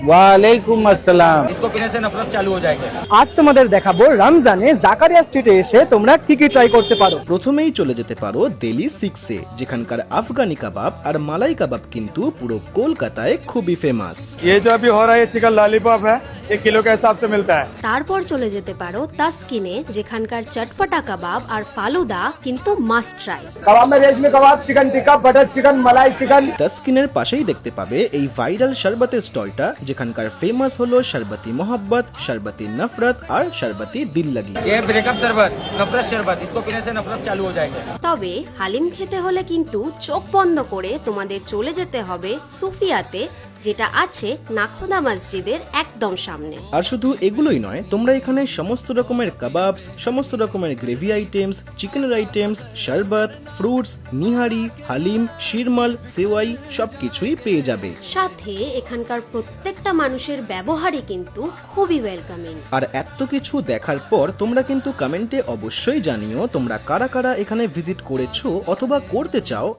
वालेकुम अस्सलाम। इसको पीने से नफरत चालू हो जाएगी। আজ তোমাদের দেখাবো রমজানে জাকারিয়া স্ট্রিটে এসে তোমরা ঠিকই ট্রাই করতে পারো। প্রথমেই চলে যেতে পারো দিল্লি 6-এ, যেখানকার আফগানি কাবাব আর মালাই কাবাব কিন্তু পুরো কলকাতায় খুবই ফেমাস। ये जो अभी हो रहा है चिकन लॉलीपॉप है, ये किलो के हिसाब से मिलता है। তারপর চলে যেতে পারো তাসকিনে, যেখানকার চটপটা কাবাব আর ফালুদা কিন্তু মাস্ট ট্রাই। कबाब में रेशमी कबाब, चिकन टिक्का, बटर चिकन, मलाई चिकन। তাসকিনের পাশেই দেখতে পাবে এই ভাইরাল শরবতের স্টলটা, যেখানকার ফেমাস হলো শরবতি মোহাব্বত, শরবতি নফরত আর শরবতি দিল লাগি। ये ब्रेकअप शरबत, नफरत शरबत, इसको पीने से नफरत चालू हो जाएगी। তবে হালিম খেতে হলে কিন্তু চোখ বন্ধ করে তোমাদের চলে যেতে হবে সুফিয়াতে, যেটা আছে নাখোদা মসজিদের একদম সামনে। আর শুধু এগুলোই নয়, তোমরা এখানে সমস্ত রকমের কাবাবস, সমস্ত রকমের গ্রেভি আইটেমস, চিকেনের আইটেমস, শরবত, ফ্রুটস, নিহারি, হালিম, শিরমাল, সেওয়াই সবকিছুই পেয়ে যাবে। সাথে এখানকার প্রত্যেকটা মানুষের ব্যবহারই কিন্তু খুবই ওয়েলকামিং। আর এত কিছু দেখার পর তোমরা কিন্তু কমেন্টে অবশ্যই জানিও তোমরা কারা কারা এখানে ভিজিট করেছো অথবা করতে চাও